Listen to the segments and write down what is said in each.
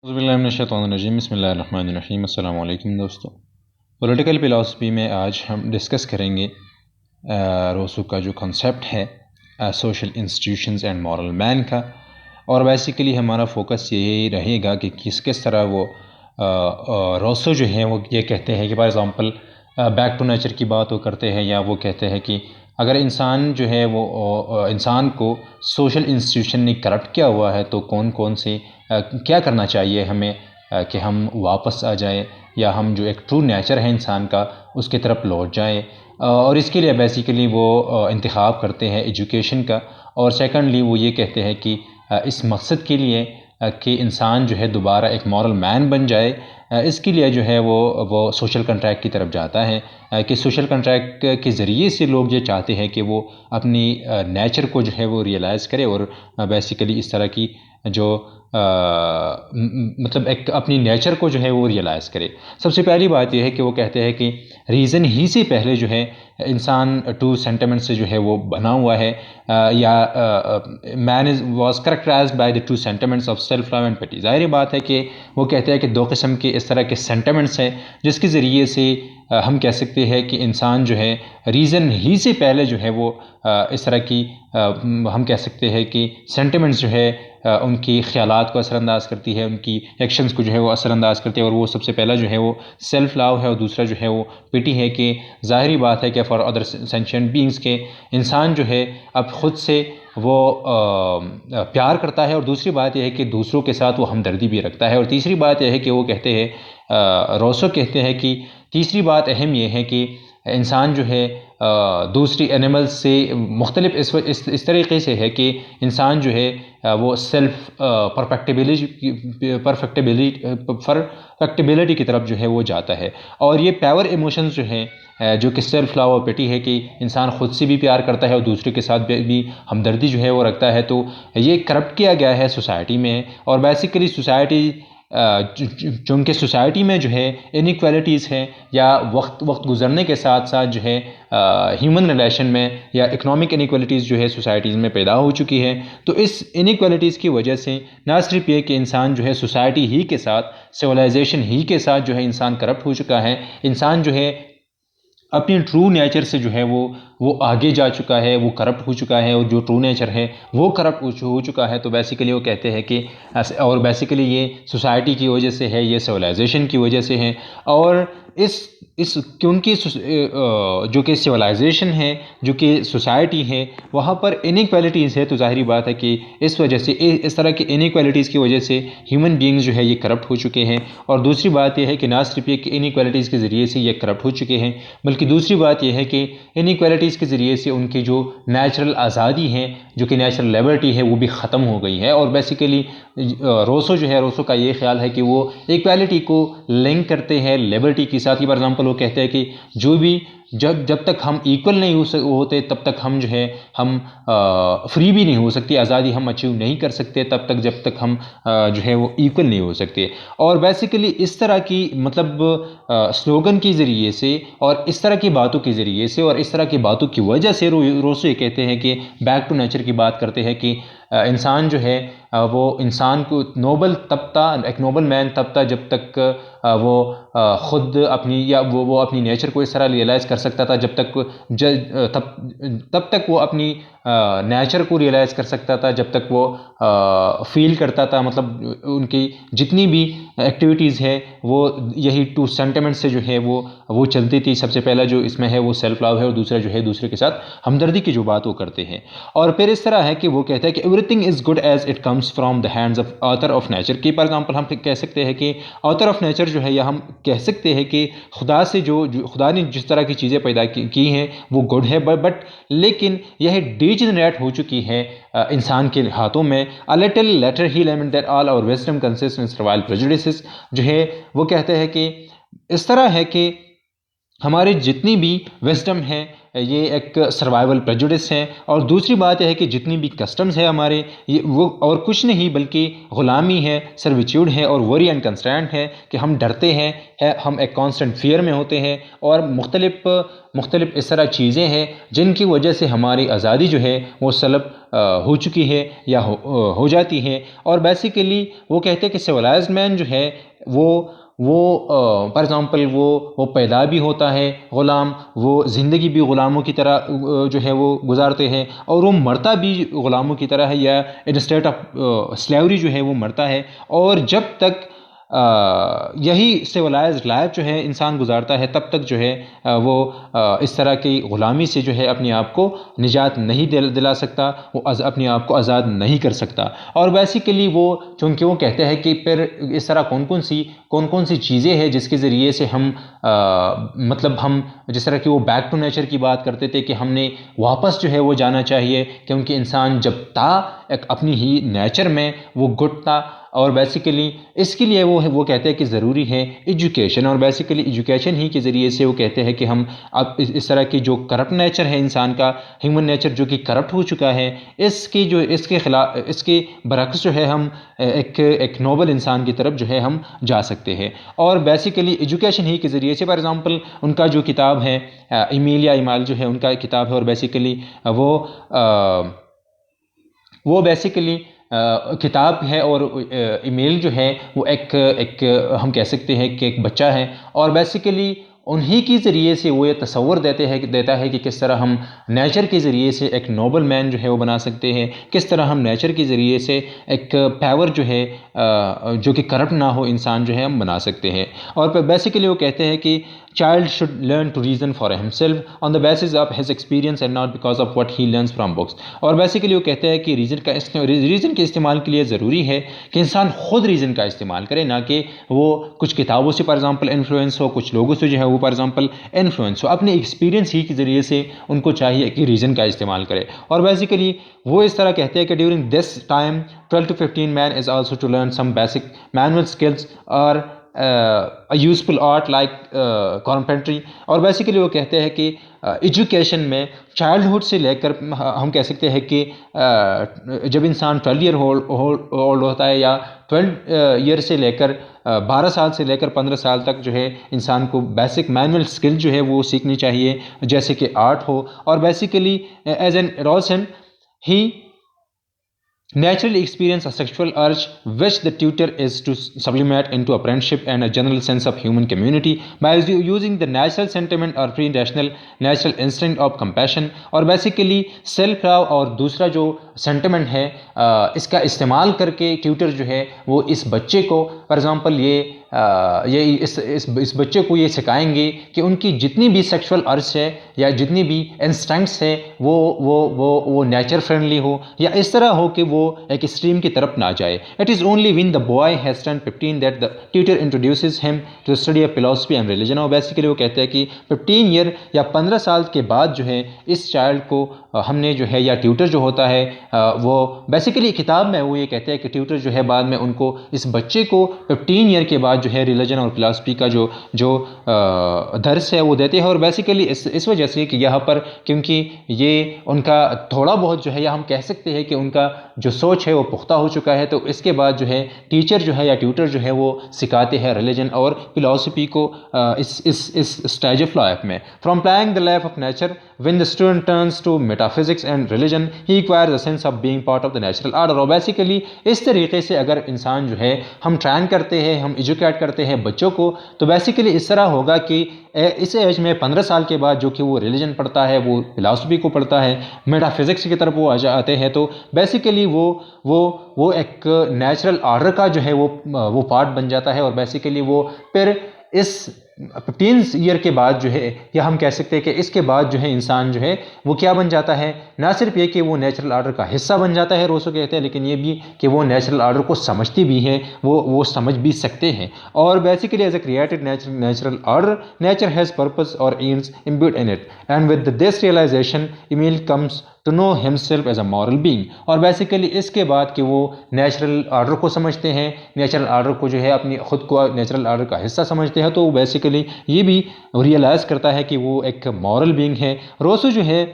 اعوذ باللہ من الشیطان الرجیم، بسم اللہ الرحمن الرحیم۔ السلام علیکم دوستو، پولیٹیکل فلاسفی میں آج ہم ڈسکس کریں گے روسو کا جو کنسیپٹ ہے سوشل انسٹیٹیوشنز اینڈ مورل مین کا، اور بیسیکلی ہمارا فوکس یہی رہے گا کہ کس طرح وہ روسو جو ہے وہ یہ کہتے ہیں کہ for example back to nature کی بات وہ کرتے ہیں، یا وہ کہتے ہیں کہ اگر انسان جو ہے وہ انسان کو سوشل انسٹیٹیوشن نے کرپٹ کیا ہوا ہے تو کون سے کیا کرنا چاہیے ہمیں کہ ہم واپس آ جائیں، یا ہم جو ایک ٹرو نیچر ہے انسان کا اس کی طرف لوٹ جائیں۔ اور اس کے لیے بیسیکلی وہ انتخاب کرتے ہیں ایجوکیشن کا، اور سیکنڈلی وہ یہ کہتے ہیں کہ اس مقصد کے لیے کہ انسان جو ہے دوبارہ ایک مورل مین بن جائے، اس کے لیے جو ہے وہ سوشل کنٹریکٹ کی طرف جاتا ہے کہ سوشل کنٹریکٹ کے ذریعے سے لوگ یہ چاہتے ہیں کہ وہ اپنی نیچر کو جو ہے وہ ریئلائز کرے، اور بیسیکلی اس طرح کی جو مطلب ایک اپنی نیچر کو جو ہے وہ ریئلائز کرے۔ سب سے پہلی بات یہ ہے کہ وہ کہتے ہیں کہ ریزن ہی سے پہلے جو ہے انسان ٹو سینٹیمنٹ سے جو ہے وہ بنا ہوا ہے، یا man was characterised by the two sentiments of self love and pity. ظاہر بات ہے کہ وہ کہتے ہیں کہ دو قسم کے اس طرح کے سینٹیمنٹس ہیں جس کے ذریعے سے ہم کہہ سکتے ہیں کہ انسان جو ہے ریزن ہی سے پہلے جو ہے وہ اس طرح کی ہم کہہ سکتے ہیں کہ سینٹیمنٹس جو ہے ان کی خیالات کو اثر انداز کرتی ہے، ان کی ایکشنز کو جو ہے وہ اثر انداز کرتی ہے، اور وہ سب سے پہلا جو ہے وہ سیلف لو ہے، اور دوسرا جو ہے وہ پٹی ہے کہ ظاہری بات ہے کہ فار ادر سینشینٹ بینگس کے انسان جو ہے اب خود سے وہ پیار کرتا ہے، اور دوسری بات یہ ہے کہ دوسروں کے ساتھ وہ ہمدردی بھی رکھتا ہے، اور تیسری بات یہ ہے کہ وہ کہتے ہیں روسو کہتے ہیں کہ تیسری بات اہم یہ ہے کہ انسان جو ہے دوسری اینیملز سے مختلف اس طریقے سے ہے کہ انسان جو ہے وہ سیلف پرفیکٹیبلٹی کی طرف جو ہے وہ جاتا ہے، اور یہ پیور ایموشنز جو ہیں جو کہ سیلف لو اور پٹی ہے کہ انسان خود سے بھی پیار کرتا ہے اور دوسرے کے ساتھ بھی ہمدردی جو ہے وہ رکھتا ہے، تو یہ کرپٹ کیا گیا ہے سوسائٹی میں۔ اور بیسیکلی سوسائٹی چونکہ سوسائٹی میں جو ہے انیکویلٹیز ہیں، یا وقت گزرنے کے ساتھ ساتھ جو ہے ہیومن ریلیشن میں یا اکنامک انیکویلٹیز جو ہے سوسائٹیز میں پیدا ہو چکی ہے، تو اس انیکویلٹیز کی وجہ سے نہ صرف یہ کہ انسان جو ہے سوسائٹی ہی کے ساتھ سویلائزیشن ہی کے ساتھ جو ہے انسان کرپٹ ہو چکا ہے، انسان جو ہے اپنی ٹرو نیچر سے جو ہے وہ آگے جا چکا ہے، وہ کرپٹ ہو چکا ہے، اور جو ٹرو نیچر ہے وہ کرپٹ ہو چکا ہے۔ تو بیسیکلی وہ کہتے ہیں کہ اور بیسیکلی یہ سوسائٹی کی وجہ سے ہے، یہ سویلائزیشن کی وجہ سے ہے، اور کیونکہ جو کہ سویلائزیشن ہے، جو کہ سوسائٹی ہے، وہاں پر انیکویلٹیز ہے، تو ظاہری بات ہے کہ اس وجہ سے اس طرح کی انیکویلٹیز کی وجہ سے ہیومن بینگز جو ہے یہ کرپٹ ہو چکے ہیں۔ اور دوسری بات یہ ہے کہ نہ صرف یہ کہ انیکویلٹیز کے ذریعے سے یہ کرپٹ ہو چکے ہیں، بلکہ دوسری بات یہ ہے کہ انیکویلٹیز کے ذریعے سے ان کی جو نیچرل آزادی ہے، جو کہ نیچرل لیبرٹی ہے، وہ بھی ختم ہو گئی ہے۔ اور بیسیکلی روسو جو ہے، روسو کا یہ خیال ہے کہ وہ ایکویلٹی کو لنک کرتے ہیں لیبرٹی کے ساتھ۔ فار ایگزامپل وہ کہتے ہیں کہ جو بھی جب تک ہم ایکول نہیں ہوتے تب تک ہم جو ہے ہم فری بھی نہیں ہو سکتے، آزادی ہم اچیو نہیں کر سکتے تب تک جب تک ہم جو ہے وہ ایکول نہیں ہو سکتے۔ اور بیسیکلی اس طرح کی مطلب سلوگن کے ذریعے سے اور اس طرح کی باتوں کے ذریعے سے اور اس طرح کی باتوں کی وجہ سے روسو یہ کہتے ہیں کہ بیک ٹو نیچر کی بات کرتے ہیں کہ انسان جو ہے وہ انسان کو نوبل تب تھا، ایک نوبل مین تب تھا جب تک وہ خود اپنی یا وہ اپنی نیچر کو اس طرح ریئلائز کر سکتا تھا، تب تک وہ اپنی نیچر کو ریئلائز کر سکتا تھا، جب تک وہ فیل کرتا تھا، مطلب ان کی جتنی بھی ایکٹیویٹیز ہے وہ یہی ٹو سینٹیمنٹ سے جو ہے وہ چلتی تھی۔ سب سے پہلا جو اس میں ہے وہ سیلف لو ہے، اور دوسرا جو ہے دوسرے کے ساتھ ہمدردی کی جو بات وہ کرتے ہیں۔ اور پھر اس طرح ہے کہ وہ کہتا ہے کہ every thing is good as it comes from the hands of author of nature, کی فار ایگزامپل ہم کہہ سکتے ہیں کہ آتھر آف نیچر جو ہے، یا ہم کہہ سکتے ہیں کہ خدا سے جو خدا نے جس طرح کی چیزیں پیدا کی ہیں وہ گڈ ہے، بٹ لیکن یہ ڈیجنریٹ ہو چکی ہے انسان کے ہاتھوں میں۔ A little later he lamented that all our wisdom consists in servile prejudices، جو ہے وہ کہتے ہیں کہ اس طرح ہے کہ ہمارے جتنی بھی وزڈم ہے یہ ایک سروائیول پریجوڈس ہے، اور دوسری بات یہ ہے کہ جتنی بھی کسٹمز ہے ہمارے، یہ وہ اور کچھ نہیں بلکہ غلامی ہے، سرویچیوڈ ہے اور وری اینڈ کنسٹرینٹ ہے کہ ہم ڈرتے ہیں، ہم ایک کانسٹنٹ فیئر میں ہوتے ہیں، اور مختلف اس طرح چیزیں ہیں جن کی وجہ سے ہماری آزادی جو ہے وہ سلب ہو چکی ہے یا ہو جاتی ہے۔ اور بیسیکلی وہ کہتے ہیں کہ سویلائزڈ مین جو ہے وہ فار ایگزامپل وہ پیدا بھی ہوتا ہے غلام، وہ زندگی بھی غلاموں کی طرح جو ہے وہ گزارتے ہیں، اور وہ مرتا بھی غلاموں کی طرح ہے، یا ان اسٹیٹ آف سلیوری جو ہے وہ مرتا ہے۔ اور جب تک یہی سیولائزڈ لائف جو ہے انسان گزارتا ہے، تب تک جو ہے وہ اس طرح کی غلامی سے جو ہے اپنے آپ کو نجات نہیں دلا سکتا، وہ اپنے آپ کو آزاد نہیں کر سکتا۔ اور بیسیکلی وہ چونکہ وہ کہتے ہیں کہ پھر اس طرح کون کون سی چیزیں ہیں جس کے ذریعے سے ہم مطلب ہم جس طرح کہ وہ بیک ٹو نیچر کی بات کرتے تھے کہ ہم نے واپس جو ہے وہ جانا چاہیے، کیونکہ انسان جب تھا ایک اپنی ہی نیچر میں وہ گڈ تھا۔ اور بیسیکلی اس کے لیے وہ کہتے ہیں کہ ضروری ہے ایجوکیشن، اور بیسیکلی ایجوکیشن ہی کے ذریعے سے وہ کہتے ہیں کہ ہم اب اس طرح کی جو کرپٹ نیچر ہے انسان کا، ہیومن نیچر جو کہ کرپٹ ہو چکا ہے، اس کے خلاف، اس کے برعکس جو ہے ہم ایک نوبل انسان کی طرف جو ہے ہم جا سکتے ہیں۔ اور بیسیکلی ایجوکیشن ہی کے ذریعے سے، فار ایگزامپل ان کا جو کتاب ہے ایمیل جو ہے ان کا کتاب ہے، اور بیسیکلی وہ بیسیکلی کتاب ہے، اور ایمیل جو ہے وہ ایک ہم کہہ سکتے ہیں کہ ایک بچہ ہے، اور بیسیکلی انہی کے ذریعے سے وہ یہ تصور دیتا ہے کہ کس طرح ہم نیچر کے ذریعے سے ایک نوبل مین جو ہے وہ بنا سکتے ہیں، کس طرح ہم نیچر کے ذریعے سے ایک پیور جو ہے جو کہ کرپٹ نہ ہو انسان جو ہے ہم بنا سکتے ہیں۔ اور پھر بیسیکلی وہ کہتے ہیں کہ child should learn to reason for himself on the basis of his experience and not because of what he learns from books۔ اور بیسیکلی وہ کہتے ہیں کہ ریزن کے استعمال کے لیے ضروری ہے کہ انسان خود ریزن کا استعمال کرے، نہ کہ وہ کچھ کتابوں سے فار ایگزامپل انفلوئنس ہو، کچھ لوگوں سے جو ہے وہ فار ایگزامپل انفلوئنس ہو، اپنے ایکسپیرینس ہی کے ذریعے سے ان کو چاہیے کہ ریزن کا استعمال کرے۔ اور بیسیکلی وہ اس طرح کہتے ہیں کہ during this time 12 to 15 men is also to learn some basic manual skills or a useful art like carpentry۔ اور بیسیکلی وہ کہتے ہیں کہ ایجوکیشن میں چائلڈہڈ سے لے کر ہم کہہ سکتے ہیں کہ جب انسان 12 ایئر اولڈ ہوتا ہے، یا 12 ایئر سے لے کر 12 سال سے لے کر 15 سال تک جو ہے انسان کو بیسک مینول اسکل جو ہے وہ سیکھنی چاہیے، جیسے کہ آرٹ ہو۔ اور basically as an adolescent he naturally experience a sexual urge which the tutor is to sublimate into a friendship and a general sense of human community by using the natural sentiment or pre-rational natural instinct of compassion۔ اور basically self love اور دوسرا جو sentiment ہے اس کا استعمال کر کے Twitter جو ہے وہ اس بچے کو فار ایگزامپل اس بچے کو یہ سکھائیں گے کہ ان کی جتنی بھی سیکشول ارج ہے یا جتنی بھی انسٹنکٹس ہے وہ نیچر فرینڈلی ہو، یا اس طرح ہو کہ وہ ایک اسٹریم کی طرف نہ جائے۔ It is only when the boy has turn 15 that the tutor introduces him to study of philosophy and religion. اور بیسیکلی وہ کہتے ہیں کہ 15 ایئر یا 15 سال کے بعد جو ہے اس چائلڈ کو ہم نے جو ہے، یا ٹیوٹر جو ہوتا ہے وہ بیسیکلی کتاب میں وہ یہ کہتے ہیں کہ ٹیوٹر جو ہے بعد میں ان کو اس بچے کو 15 ایئر کے بعد جو ہے ریلیجن اور فلاسفی کا جو درس ہے وہ دیتے ہیں۔ اور بیسیکلی اس وجہ سے کہ یہاں پر کیونکہ یہ ان کا تھوڑا بہت جو ہے، یا ہم کہہ سکتے ہیں کہ ان کا جو سوچ ہے وہ پختہ ہو چکا ہے، تو اس کے بعد جو ہے ٹیچر جو ہے یا ٹیوٹر جو ہے وہ سکھاتے ہیں ریلیجن اور فلاسفی کو اس اسٹیج آف لائف میں۔ From plying the life of nature when the student turns to metaphysics and religion he acquires a sense of being part of the natural order۔ اور basically اس طریقے سے اگر انسان جو ہے ہم ٹرین کرتے ہیں، ہم ایجوکیٹ کرتے ہیں بچوں کو، تو بیسیکلی اس طرح ہوگا کہ اس ایج میں 15 سال کے بعد جو کہ وہ ریلیجن پڑھتا ہے، وہ فلاسفی کو پڑھتا ہے، میٹافزکس کی طرف وہ آتے ہیں، تو بیسیکلی وہ ایک نیچرل آرڈر کا جو ہے وہ پارٹ بن جاتا ہے۔ اور بیسیکلی وہ پھر اس 15 ایئر کے بعد جو ہے، یا ہم کہہ سکتے ہیں کہ اس کے بعد جو ہے انسان جو ہے وہ کیا بن جاتا ہے، نہ صرف یہ کہ وہ نیچرل آرڈر کا حصہ بن جاتا ہے روسو کہتے ہیں، لیکن یہ بھی کہ وہ نیچرل آرڈر کو سمجھتی بھی ہیں، وہ سمجھ بھی سکتے ہیں۔ اور basically as a created natural order nature has purpose اور aims embed in it and with this realisation Emile comes to know himself as a moral being. اور بیسیکلی اس کے بعد کہ وہ نیچرل آرڈر کو سمجھتے ہیں، نیچرل آرڈر کو جو ہے اپنی خود کو نیچرل آرڈر کا حصہ سمجھتے ہیں، تو بیسیکلی بیسیکلی یہ بھی ریئلائز کرتا ہے کہ وہ ایک مورل بینگ ہے. روسو جو ہے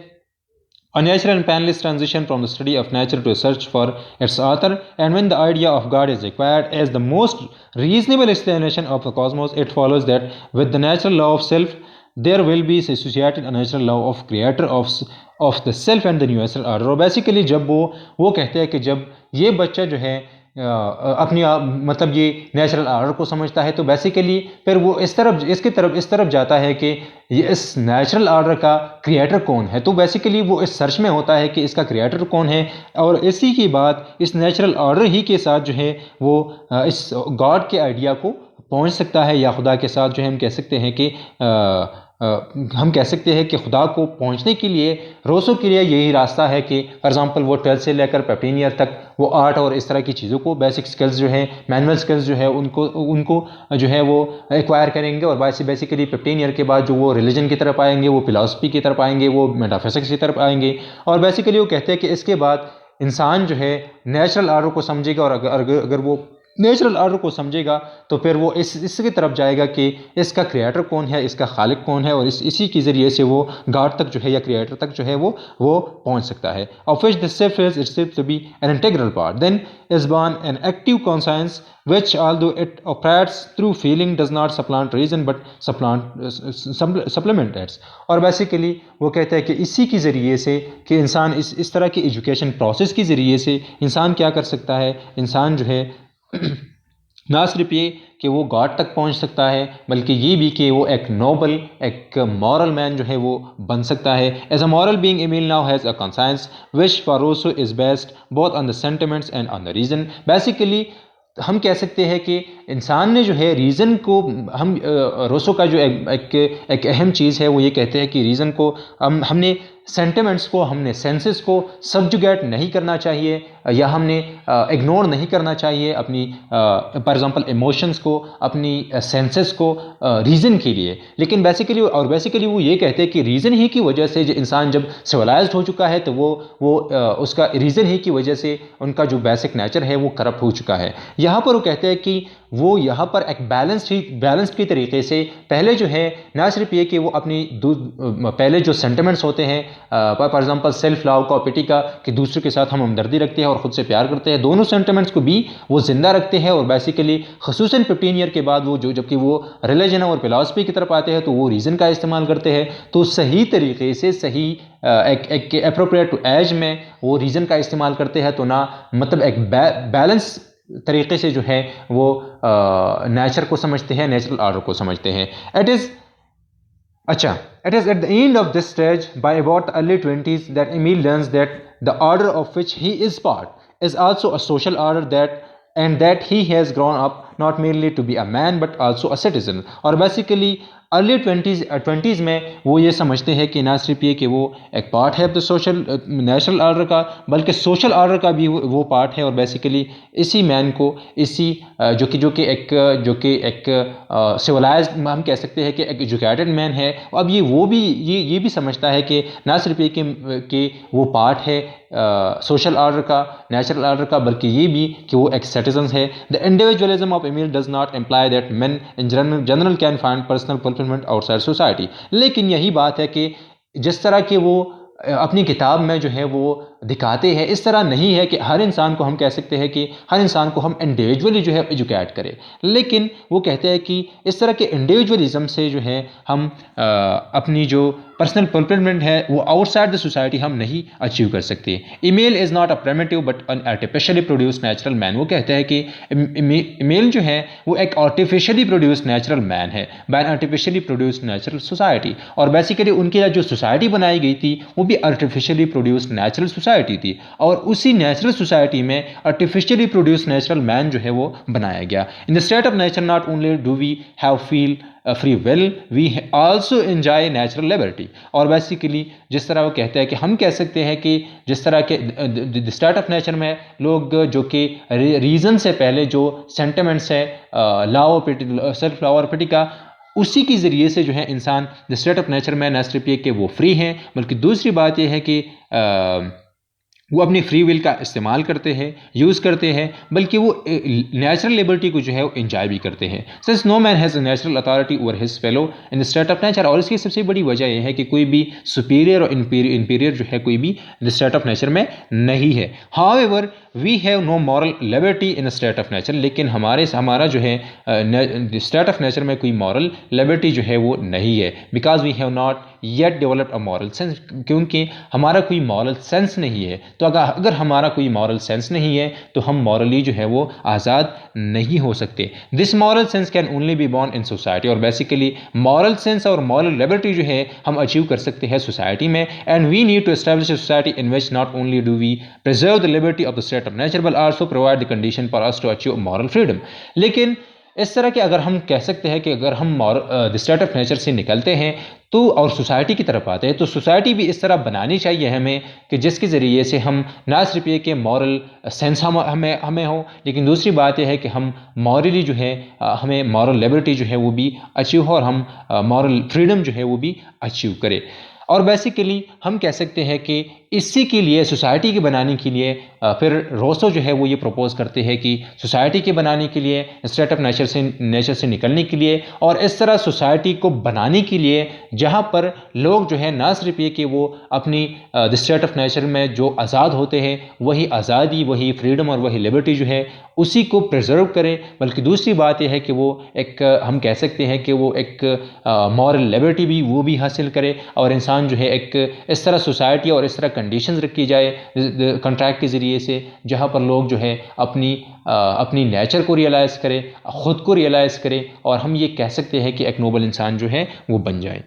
A natural and panelist transition from the study of nature to a search for its author, and when the idea of God is required as the most reasonable explanation of the cosmos, it follows that with the natural law of self, there will be associated a natural law of creator of the self and the universal order. اور basically جب وہ کہتے ہیں کہ جب یہ بچہ جو ہے اپنی مطلب یہ نیچرل آرڈر کو سمجھتا ہے تو بیسیکلی پھر وہ اس طرف جاتا ہے کہ یہ اس نیچرل آرڈر کا کریٹر کون ہے. تو بیسیکلی وہ اس سرچ میں ہوتا ہے کہ اس کا کریٹر کون ہے, اور اسی کی بات اس نیچرل آرڈر ہی کے ساتھ جو ہے وہ اس گاڈ کے آئیڈیا کو پہنچ سکتا ہے, یا خدا کے ساتھ جو ہے ہم کہہ سکتے ہیں کہ خدا کو پہنچنے کے لیے روسو کے لیے یہی راستہ ہے کہ فار ایگزامپل وہ 12 سے لے کر 15 ایئر تک وہ آرٹ اور اس طرح کی چیزوں کو بیسک سکلز جو ہے مینول سکلز جو ہے ان کو جو ہے وہ ایکوائر کریں گے, اور بیسیکلی 15 ایئر کے بعد جو وہ ریلیجن کی طرف آئیں گے, وہ فلاسفی کی طرف آئیں گے, وہ میٹافزکس کی طرف آئیں گے, اور بیسیکلی وہ کہتے ہیں کہ اس کے بعد انسان جو ہے نیچرل آرڈر کو سمجھے گا, اور اگر وہ نیچرل آرڈر کو سمجھے گا تو پھر وہ اس کی طرف جائے گا کہ اس کا کریٹر کون ہے, اس کا خالق کون ہے, اور اسی کے ذریعے سے وہ گاڈ تک جو ہے یا کریٹر تک جو ہے وہ پہنچ سکتا ہے. of which the self is itself to be an integral part. Then is born an active conscience which although it operates through feeling does not supplant reason but supplement it. اور basically وہ کہتے ہیں کہ اسی کے ذریعے سے کہ انسان اس طرح کی ایجوکیشن پروسیس کے ذریعے سے انسان کیا کر سکتا ہے, انسان جو ہے نہ صرف یہ کہ وہ گاڈ تک پہنچ سکتا ہے بلکہ یہ بھی کہ وہ ایک نوبل, ایک مورل مین جو ہے وہ بن سکتا ہے. As a moral being Emile now has a conscience which for Rousseau is based both on the sentiments and on the reason. Basically ہم کہہ سکتے ہیں کہ انسان نے جو ہے ریزن کو روسو کا جو ایک اہم چیز ہے وہ یہ کہتے ہیں کہ ریزن کو ہم نے سینٹیمنٹس کو, ہم نے سینسز کو سبجوگیٹ نہیں کرنا چاہیے, یا ہم نے اگنور نہیں کرنا چاہیے اپنی فار ایگزامپل ایموشنس کو, اپنی سینسز کو ریزن کے لیے. لیکن بیسیکلی وہ یہ کہتے ہیں کہ ریزن ہی کی وجہ سے انسان جب سویلائزڈ ہو چکا ہے تو وہ اس کا ریزن ہی کی وجہ سے ان کا جو بیسک نیچر ہے وہ کرپٹ ہو چکا ہے. یہاں پر وہ کہتے ہیں کہ وہ یہاں پر ایک بیلنسڈ کی طریقے سے پہلے جو ہے نہ صرف یہ کہ وہ اپنی پہلے جو سینٹیمنٹس ہوتے ہیں فار ایگزامپل سیلف لو کا, پٹی کا, کہ دوسرے کے ساتھ ہم ہمدردی رکھتے ہیں اور خود سے پیار کرتے ہیں, دونوں سینٹیمنٹس کو بھی وہ زندہ رکھتے ہیں. اور بیسیکلی خصوصاً 15 ایئر کے بعد وہ جبکہ وہ ریلیجن اور فلاسفی کی طرف آتے ہیں تو وہ ریزن کا استعمال کرتے ہیں. تو صحیح طریقے سے صحیح ایک اپروپریٹ ٹو ایج میں وہ ریزن کا استعمال کرتے ہیں, تو نہ مطلب ایک بیلنس طریقے سے جو ہے وہ نیچر کو سمجھتے ہیں, نیچرل آرڈر کو سمجھتے ہیں. It is at the end of this stage, by about the early 20s, that Emile learns that the order of which he is part is also a social order, and that he has grown up not merely to be a man but also a citizen. اور basically early 20s میں وہ یہ سمجھتے ہیں کہ نہ صرف یہ کہ وہ ایک پارٹ ہے سوشل نیچرل آرڈر کا بلکہ سوشل آرڈر کا بھی وہ پارٹ ہے. اور بیسیکلی اسی مین کو اسی جو کہ ایک سویلائزڈ ہم کہہ سکتے ہیں کہ ایک ایجوکیٹڈ مین ہے. اب وہ بھی سمجھتا ہے کہ نہ صرف یہ کہ وہ پارٹ ہے سوشل آرڈر کا, نیچرل آرڈر کا, بلکہ یہ بھی کہ وہ ایک سٹیزن ہے. The individualism of Emile does not imply that men in general can find personal fulfillment outside society. لیکن یہی بات ہے کہ جس طرح کہ وہ اپنی کتاب میں جو ہے وہ دکھاتے ہیں اس طرح نہیں ہے کہ ہر انسان کو ہم کہہ سکتے ہیں کہ ہر انسان کو ہم انڈیویجولی جو ہے ایجوکیٹ کرے. لیکن وہ کہتے ہیں کہ اس طرح کے انڈیویجولیزم سے جو ہے ہم اپنی جو پرسنل فلفلمنٹ ہے وہ آؤٹ سائڈ دا سوسائٹی ہم نہیں اچیو کر سکتے. Emile is not a primitive but an artificially produce natural man. وہ کہتے ہیں کہ ایمیل جو ہے وہ ایک آرٹیفیشلی پروڈیوس نیچرل مین ہے by an artificially produce natural society. اور بیسیکلی ان کی جو سوسائٹی بنائی گئی تھی وہ بھی آرٹیفیشلی پروڈیوس نیچرل سوسائٹی تھی, اور اسی نیچرل سوسائٹی میں آرٹیفیشلی پروڈیوس نیچرل مین جو ہے وہ بنایا گیا. In the state of nature not only do we have feel free will, we also enjoy natural liberty. اور بیسیکلی جس طرح وہ کہتے ہیں کہ ہم کہہ سکتے ہیں کہ جس طرح کے اسٹیٹ آف نیچر میں لوگ جو کہ ریزن سے پہلے جو سینٹیمنٹس ہے سیلف لاؤ اور پٹی کا, اسی کی ذریعے سے جو ہے انسان اسٹیٹ آف نیچر میں نہ صرف یہ کہ وہ فری ہیں بلکہ دوسری بات یہ ہے کہ وہ اپنی فری ول کا استعمال کرتے ہیں، یوز کرتے ہیں، بلکہ وہ نیچرل لبرٹی کو جو ہے وہ انجوائے بھی کرتے ہیں. Since no man has a natural authority over his fellow in the state of nature. اور اس کی سب سے بڑی وجہ یہ ہے کہ کوئی بھی سپیریئر اور انفیریئر جو ہے کوئی بھی in the state of nature میں نہیں ہے. However we have no moral liberty in state of nature. لیکن ہمارا جو ہے اسٹیٹ آف نیچر میں کوئی مورل لبرٹی جو ہے وہ نہیں ہے. Because we have not yet developed a moral sense. کیونکہ ہمارا کوئی مورل سینس نہیں ہے. تو اگر ہمارا کوئی مورل سینس نہیں ہے تو ہم مورلی جو ہے وہ آزاد نہیں ہو سکتے. This moral sense can only be born in society. اور بیسیکلی مورل سینس اور مورل لبرٹی جو ہے ہم اچیو کر سکتے ہیں سوسائٹی میں. And we need to establish a society in which not only do we preserve the liberty of the state of nature but also provide the condition for us to achieve moral freedom. لیکن اس طرح کہ اگر ہم کہہ سکتے ہیں کہ اگر ہم دا اسٹیٹ آف نیچر سے نکلتے ہیں تو اور سوسائٹی کی طرف آتے ہیں تو سوسائٹی بھی اس طرح بنانی چاہیے ہمیں کہ جس کے ذریعے سے ہم نہ صرف یہ کہ مورل سینس ہمیں ہو، لیکن دوسری بات یہ ہے کہ ہم مورلی جو ہے ہمیں مورل لبرٹی جو ہے وہ بھی اچیو ہو اور ہم مورل فریڈم جو ہے وہ بھی اچیو کرے. اور بیسیکلی ہم کہہ سکتے ہیں کہ اسی کے لیے سوسائٹی کے بنانے کے لیے پھر روسو جو ہے وہ یہ پروپوز کرتے ہیں کہ سوسائٹی کے بنانے کے لیے اسٹیٹ آف نیچر سے نکلنے کے لیے اور اس طرح سوسائٹی کو بنانے کے لیے جہاں پر لوگ جو ہے نہ صرف یہ کہ وہ اپنی اسٹیٹ آف نیچر میں جو آزاد ہوتے ہیں وہی آزادی، وہی فریڈم اور وہی لبرٹی جو ہے اسی کو پرزرو کریں، بلکہ دوسری بات یہ ہے کہ وہ ایک ہم کہہ سکتے ہیں کہ وہ ایک مورل لبرٹی بھی وہ بھی حاصل کرے اور انسان جو ہے ایک اس طرح سوسائٹی اور اس طرح کنڈیشنز رکھی جائے کنٹریکٹ کے ذریعے سے جہاں پر لوگ جو ہے اپنی نیچر کو ریئلائز کرے، خود کو ریئلائز کرے اور ہم یہ کہہ سکتے ہیں کہ ایک نوبل انسان جو ہے وہ بن جائے.